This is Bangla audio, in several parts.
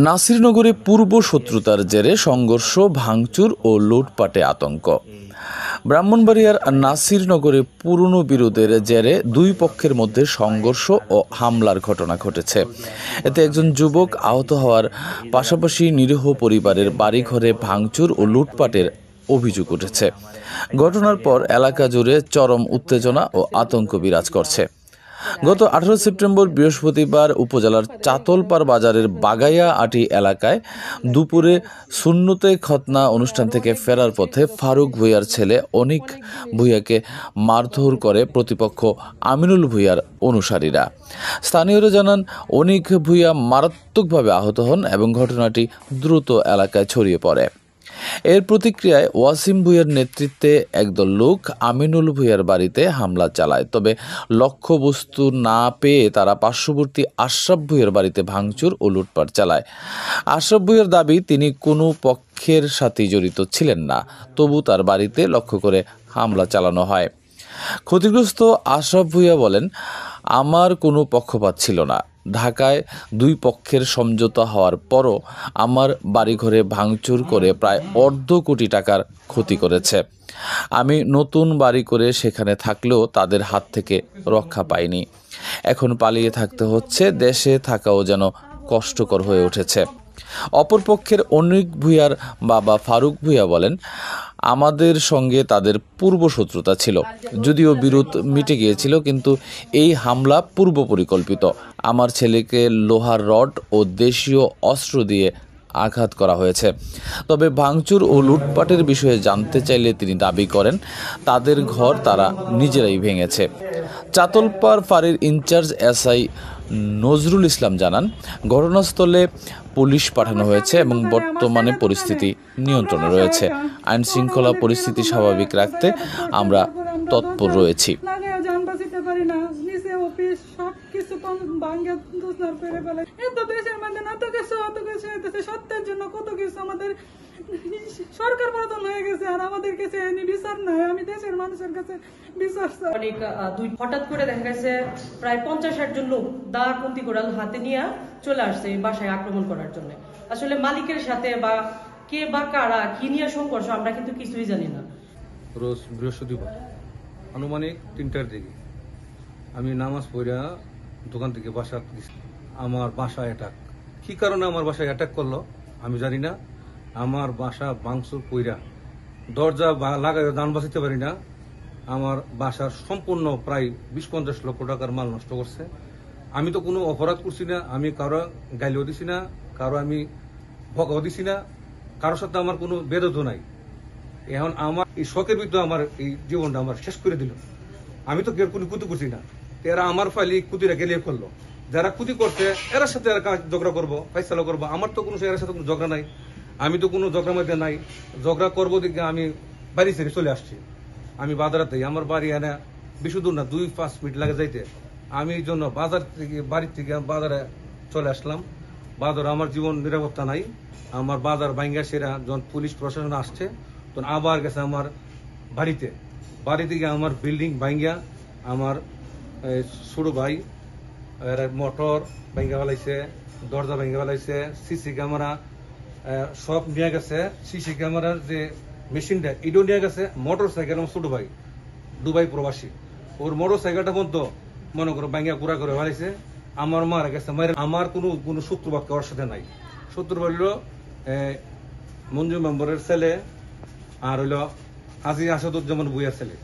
নাসিরনগরে পূর্ব শত্রুতার জেরে সংঘর্ষ, ভাঙচুর ও লুটপাটে আতঙ্ক। ব্রাহ্মণবাড়িয়ার নাসিরনগরে পুরনো বিরোধের জেরে দুই পক্ষের মধ্যে সংঘর্ষ ও হামলার ঘটনা ঘটেছে। এতে একজন যুবক আহত হওয়ার পাশাপাশি নিরীহ পরিবারের বাড়িঘরে ভাঙচুর ও লুটপাটের অভিযোগ উঠেছে। ঘটনার পর এলাকা জুড়ে চরম উত্তেজনা ও আতঙ্ক বিরাজ করছে। গত 18 সেপ্টেম্বর বৃহস্পতিবার উপজেলার চাতলপাড় বাজারের বাগাইয়া আটি এলাকায় দুপুরে সুন্নতে খতনা অনুষ্ঠান থেকে ফেরার পথে ফারুক ভূঁইয়ার ছেলে অনিক ভূঁইয়াকে মারধর করে প্রতিপক্ষ আমিনুল ভূঁইয়ার অনুসারীরা। স্থানীয়রা জানান, অনিক ভূঁইয়া মারাত্মকভাবে আহত হন এবং ঘটনাটি দ্রুত এলাকায় ছড়িয়ে পড়ে। এর প্রতিক্রিয়ায় ওয়াসিম ভূঁইয়ার নেতৃত্বে একদল লোক আমিনুল ভূঁইয়ার বাড়িতে হামলা চালায়। তবে লক্ষ্যবস্তু না পেয়ে তারা পার্শ্ববর্তী আশরাফ ভূঁইয়ার বাড়িতে ভাঙচুর ও লুটপাট চালায়। আশরাফ ভূঁইয়ার দাবি, তিনি কোনো পক্ষের সাথেই জড়িত ছিলেন না, তবু তার বাড়িতে লক্ষ্য করে হামলা চালানো হয়। ক্ষতিগ্রস্ত আশরাফ ভূঁইয়া বলেন, আমার কোনো পক্ষপাত ছিল না। ঢাকায় দুই পক্ষের সমঝোতা হওয়ার পরও আমার বাড়িঘরে ভাঙচুর করে প্রায় অর্ধ কোটি টাকার ক্ষতি করেছে। আমি নতুন বাড়ি করে সেখানে থাকলেও তাদের হাত থেকে রক্ষা পাইনি। এখন পালিয়ে থাকতে হচ্ছে, দেশে থাকাও যেন কষ্টকর হয়ে উঠেছে। অপরপক্ষের অনিক ভূঁইয়ার বাবা ফারুক ভূঁইয়া বলেন, আমাদের সঙ্গে তাদের পূর্ব শত্রুতা ছিল, যদিও বিরোধ মিটে গিয়েছিল, কিন্তু এই হামলা পূর্ব পরিকল্পিত। আমার ছেলেকে লোহার রড ও দেশীয় অস্ত্র দিয়ে আঘাত করা হয়েছে। তবে ভাঙচুর ও লুটপাটের বিষয়ে জানতে চাইলে তিনি দাবি করেন, তাদের ঘর তারা নিজেরাই ভেঙেছে। চাতলপাড় ফাঁড়ির ইনচার্জ এসআই নজরুল ইসলাম জানান, ঘটনাস্থলে পুলিশ পাঠানো হয়েছে এবং বর্তমানে পরিস্থিতি নিয়ন্ত্রণে রয়েছে। আইন শৃঙ্খলা পরিস্থিতি স্বাভাবিক রাখতে আমরা তৎপর রয়েছি। সরকার পতন হয়ে গেছে আর আমাদের কাছে বিচার নাই। আমি দেশের মানুষের কাছে বিচার চাই। অনেক হঠাৎ করে দেখা গেছে প্রায় 50-60 জন লোক দা কুন্তি কোড়াল হাতে নিয়ে চলে আসছে এই বাসায় আক্রমণ করার জন্য। আসলে মালিকের সাথে বা কে বা কারা কি নিয়ে সংঘর্ষ আমরা কিন্তু কিছুই জানি না। রোজ বৃহস্পতিবার আনুমানিক 3টার দিকে আমি নামাজ পড়া দোকান থেকে বাসা গেছি। আমার বাসায় অ্যাটাক। কি কারণে আমার বাসায় অ্যাটাক করলো আমি জানি না। আমার বাসা ভাঙচুর কইরা দরজা লাগাই দান বাঁচাতে পারি না। আমার বাসার সম্পূর্ণ প্রায় 20-50 লক্ষ টাকার মাল নষ্ট করছে। আমি তো কোনো অপরাধ করছি না, আমি কারো গালিও দিছি না, কারো আমি ভকাও দিছি না, কারোর সাথে আমার কোনো বেদত নাই। এখন আমার এই শখের ভিতরে আমার এই জীবনটা আমার শেষ করে দিল। আমি তো কেউ কোনো ক্ষতি করছি না, এরা আমার ফাইলে ক্ষতিটা গেলিয়ে করলো। যারা ক্ষতি করছে এরা সাথে ঝগড়া করবো, ফাইসালা করবো। আমার তো কোনো এর সাথে কোনো ঝগড়া নাই, আমি তো কোনো ঝগড়ার মধ্যে নাই। ঝগড়া করবো দিকে আমি বাড়ি ছেড়ে চলে আসছি। আমি বাজারাতেই, আমার বাড়ি এনে বেশি দূর না, 2-5 মিনিট লাগে যাইতে। আমি এই জন্য বাজার থেকে বাড়ির থেকে বাজারে চলে আসলাম। বাজার আমার জীবন নিরাপত্তা নাই। আমার বাজার ভাঙ্গা সেরা যখন পুলিশ প্রশাসন আসছে তখন আবার গেছে আমার বাড়িতে। বাড়ি থেকে আমার বিল্ডিং ভাঙ্গা আমার ছোট ভাই মোটর ভাঙ্গা ফেলাইছে, দরজা ভাঙ্গা ফেলাইছে, সিসি ক্যামেরা সব নিয়ে গেছে। সিসি ক্যামেরার যে মেশিনটা এটাও নিয়ে গেছে। মোটর সাইকেল আমার ছোট ভাই দুবাই প্রবাসী, ওর মোটর সাইকেলটা পর্যন্ত মনে করো ভাঙ্গা গুড়া করে ফেলাইছে। আমার মারা গেছে। আমার কোনো শত্রুবাদ কারোর সাথে নাই। শত্রু হইল মঞ্জু মেম্বরের ছেলে আর হইল হাজি আসাদুজ্জামান ভূঁইয়ার ছেলে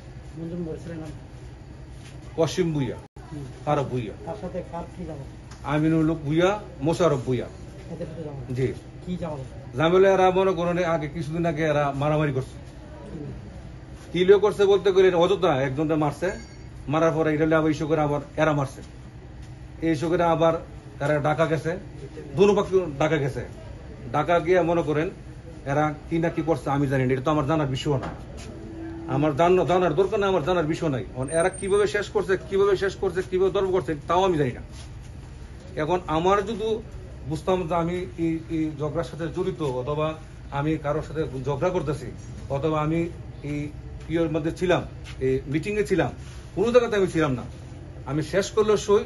কসিম ভূঁইয়া, ফারুক ভূঁইয়া, আমিনুল ভূঁইয়া, মোশারফ ভূঁইয়া। জি, ঝামেলা এরা মনে করেন আগে কিছুদিন আগে এরা মারামারি করছে। কিলিও করছে বলতে গেলে অযথা একজনটা মারছে, মারার পরে এটা আবার ইস্যু করে আবার এরা মারছে। এই ইস্যু করে আবার এরা ঢাকা গেছে, দুনো পক্ষ ঢাকা গেছে। ঢাকা গিয়ে মনে করেন এরা কি না কি করছে আমি জানি না, এটা তো আমার জানার বিষয় না। আমার জানার দরকার না, আমার জানার বিষয় নাই। এরা কিভাবে শেষ করছে, কিভাবে দর্ব করছে তাও আমি জানি না। এখন আমার যদি বুঝতাম যে আমি এই ঝগড়ার সাথে জড়িত, অথবা আমি কারোর সাথে ঝগড়া করতেছি, অথবা আমি এই ইয়ের মধ্যে ছিলাম, এই মিটিং এ ছিলাম, কোনো জায়গাতে আমি ছিলাম না। আমি শেষ করলেও সই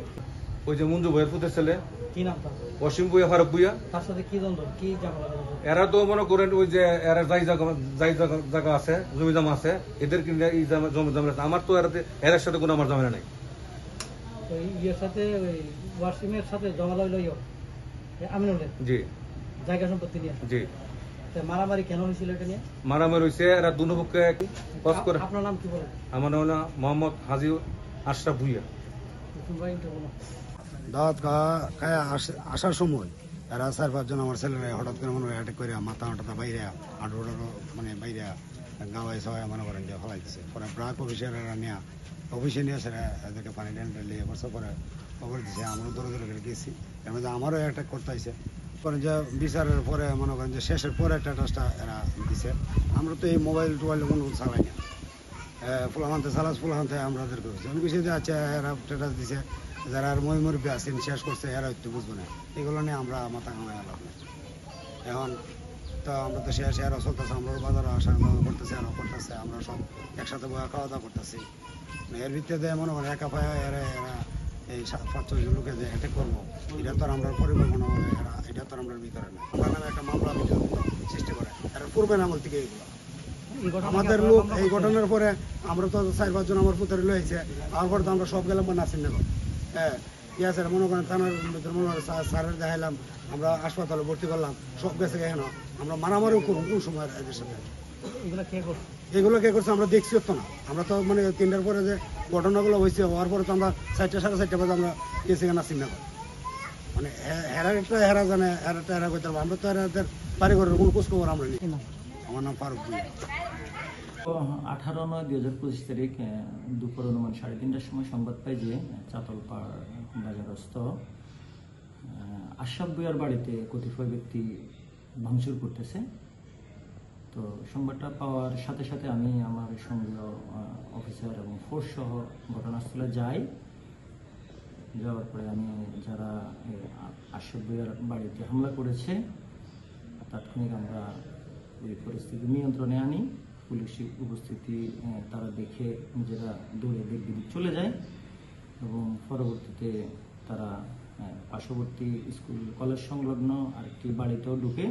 ওই যে মঞ্জু ভয়ের পুতের ছেলে, কি নাম অসীম বুয়া, ফারুক বুয়া। তার সাথে কি দ্বন্দ্ব, কি ঝামেলা হয়েছে? এরা তো মনে করেন ওই যে এরা জায়গা আছে, জমি জমা আছে, এদের কিনে এই জমি জমা আছে। আমার তো এর সাথে কোনো আমার ঝামেলা নাই। তো ইয়ের সাথে ওই ওয়াসিমের সাথে ঝামেলা হইলো আমিনুলের জি জায়গা সম্পত্তি নিয়ে। জি। তো মারামারি কেন হয়েছিল এটা নিয়ে? মারামারি হয়েছে, এরা দুনো পক্ষে কস করে। আপনার নাম কি বলেন? আমার নাম হলো মোহাম্মদ হাজি আশরাফ ভুইয়া। ভাই একটু বলুন। দাওয়াত খায় আসার সময় এরা 4-5 জন আমার ছেলেরা হঠাৎ করে মনে হয় অ্যাটাক করে মাথা বাইরে হাঁটু মানে বাইরে গাওয়ায় সবাই মনে করেন যে ফলাইতেছে। পরে ব্রাক অফিসের এরা নিয়ে অফিসে নিয়ে এসে এদেরকে পানি ট্যান্ডে নিয়ে করছে। পরে খবর দিচ্ছে, আমরাও দৌড়ে করে গেছি। এর মধ্যে আমারও অ্যাটাক করতে হয়েছে। পরে যে বিচারের পরে মনে করেন যে শেষের পরে স্ট্যাটাসটা এরা দিছে। আমরা তো এই মোবাইল টোবাইল কোনো চালাই না, ফুলাহান্তে চালাস ফুলাহান্তে আমাদেরকে হয়েছে। আমি কিছু যে আচ্ছা এরা স্ট্যাটাস দিছে, যারা আর মুরব্বী আছেন শেষ করছে এরা একটু বুঝবো না, এগুলো নিয়ে আমরা মাথা কামাই লাভ নেই। এখন তো আমরা তো শেষ এরা চলতেছে, আমরা বাজারে আসা যাওয়া করতেছি, এরা করতেছে, আমরা সব একসাথে বয়া খাওয়া দাওয়া করতেছি। এর ভিত্তিতে মনে করেন একা পায় এরা এই 5-6 জন লোকে যে অ্যাটাক করবো, এটা তো আর আমরা পরিকল্পনা করে এটা তো আমরা ভিতরে না। আমরা নামে একটা মামলা সৃষ্টি করে এরা পূর্বের আমল থেকে এগুলো আমাদের লোক। এই ঘটনার পরে আমরা তো 4-5 জন আমার পুত্রে লয়েছে, তারপর তো আমরা সব গেলাম নাসিরনগর। হ্যাঁ ঠিক আছে, মনে করেন থানার স্যারের দেখাইলাম, আমরা হাসপাতালে ভর্তি করলাম, সব গেছে কেন আমরা মারামারিও করবো কোন সময় এদের সাথে। এগুলো কে করছে আমরা দেখছি তো না। আমরা তো মানে 3টার পরে যে ঘটনাগুলো হয়েছে হওয়ার পরে তো আমরা 4টা-4:30 বাজে আমরা গেছি নাসিরনগর। মানে হেরা জানে হেরা করতে পারবো, আমরা তো এদের বাড়িঘরের কোনো খোঁজখবর আমরা নিই। আমার নাম ফারুক ভুইয়া। 18/9/2025 তারিখ দুপুর অনুমান 3:30টার সময় সংবাদ পাই যে চাতলপাড় বাজারস্থ আশরাফ ভুইয়ার বাড়িতে কতিপয় ব্যক্তি ভাঙচুর করতেছে। তো সংবাদটা পাওয়ার সাথে সাথে আমি আমার সঙ্গীয় অফিসার এবং ফোর্স সহ ঘটনাস্থলে যাই। যাওয়ার পরে আমি যারা আশরাফ ভুইয়ার বাড়িতে হামলা করেছে তাৎক্ষণিক আমরা এই পরিস্থিতি নিয়ন্ত্রণে আনি। পুলিশ উপস্থিতি তারা দেখে নিজেরা দৌড়ে দিক চলে যায় এবং পরবর্তীতে তারা পার্শ্ববর্তী স্কুল কলেজ সংলগ্ন আরেকটি বাড়িতেও ঢুকে,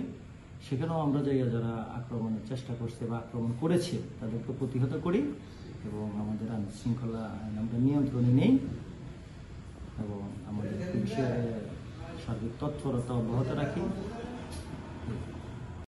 সেখানেও আমরা যারা আক্রমণের চেষ্টা করছে বা আক্রমণ করেছে তাদেরকে প্রতিহত করি এবং আমাদের আইন শৃঙ্খলা আমরা নিয়ন্ত্রণে নেই এবং আমাদের পুলিশের সার্বিক তৎপরতা অব্যাহত রাখি।